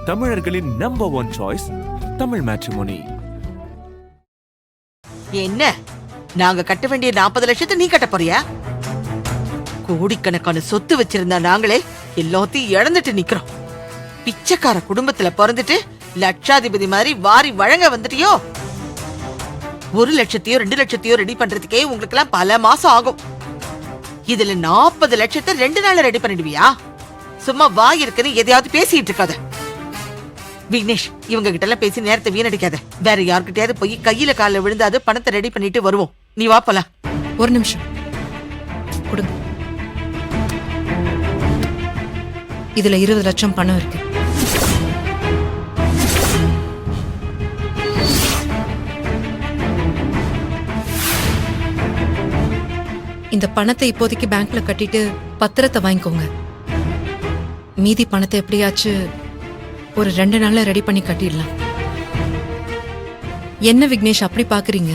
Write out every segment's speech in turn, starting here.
தமிழர்களின் number 1 choice Tamil matrimony. என்ன நாங்க கட்ட வேண்டிய 40 லட்சத்தை நீ கட்ட போறியா? கோடிக்கணக்கான சொத்து வச்சிருந்தா நாங்களே எல்லாத்தையும் இழந்துட்டு நிக்கிறோம். பிச்சைக்கார குடும்பத்துல பிறந்துட்டு லட்சாதிபதி மாதிரி வாரி வழங்க வந்துட்டியோ? 1 லட்சத்தையோ 2 லட்சத்தையோ ரெடி பண்றதுக்கே உங்களுக்கு எல்லாம் பல மாசம் ஆகும். இதுல 40 லட்சத்தை 2 நாள்ல ரெடி பண்ணிடுவியா? சும்மா வாய் இருக்குன்னு எதையாவது பேசிட்டு இருக்காத. விக்னேஷ், இவங்க கிட்ட எல்லாம் பேசி நேரத்தை வீணடிக்காத. வேற யார்கிட்டயாவது போய் கையில கால விழுந்தாது பணத்தை ரெடி பண்ணிட்டு வருவோம். நீ வா போலாம். ஒரு நிமிஷம் கொடுங்க. இதுல 20 லட்சம் பணம் இருக்கு. இந்த பணத்தை இப்போதைக்கு பேங்க்ல கட்டிட்டு பத்திரத்தை வாங்கிக்கோங்க. மீதி பணத்தை எப்படியாச்சு ஒரு 2 நாள்ல ரெடி பண்ணி கட்டிடலாம். என்ன விக்னேஷ் அப்படி பாக்குறீங்க?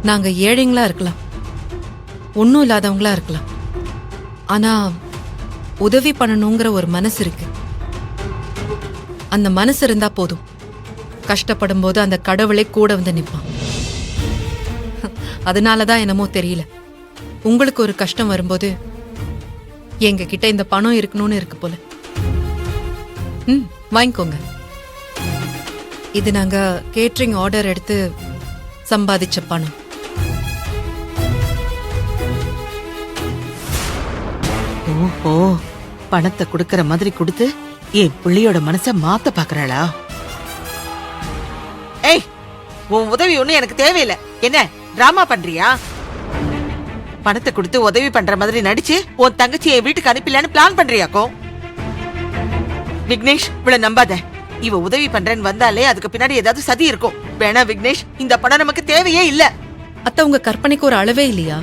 நாங்க ஏழைங்களா இருக்கலாம், ஒன்னும் இல்லாதவங்களா இருக்கலாம், ஆனா உதவி பண்ணணுங்கிற ஒரு மனசு இருக்கு. அந்த மனசு இருந்தா போதும். கஷ்டப்படும் போது அந்த கடவுளே கூட வந்து நிற்பான். அதனாலதான் என்னமோ தெரியல, உங்களுக்கு ஒரு கஷ்டம் வரும்போது எங்க கிட்ட இந்த பணம் இருக்கணும்னு இருக்கு போல. வாங்கிக்கோங்க. இது நாங்க கேட்டரிங் ஆர்டர் எடுத்து சம்பாதிச்ச பணம். ஓஹோ, பணத்தை கொடுக்கற மாதிரி கொடுத்து என் பிள்ளையோட மனச மாத்த பாக்குறாளா? ஏய், உன் உதவி ஒண்ணு எனக்கு தேவையில்லை. என்ன டிராமா பண்றியா? பணத்தை கொடுத்து உதவி பண்ற மாதிரி நடிச்சு உன் தங்கச்சி என் வீட்டுக்கு அனுப்பிடலான்னு பிளான் பண்றியாக்கோ? விக்னேஷ், இவள நம்பாத. இவ உதவி பண்றேன்னு வந்தாலே அதுக்கு பின்னாடி ஏதாவது சதி இருக்கும். வேணா விக்னேஷ், இந்த பணம் நமக்கு தேவையே இல்ல. அத்த, உங்க கற்பனைக்கு ஒரு அளவே இல்லையா?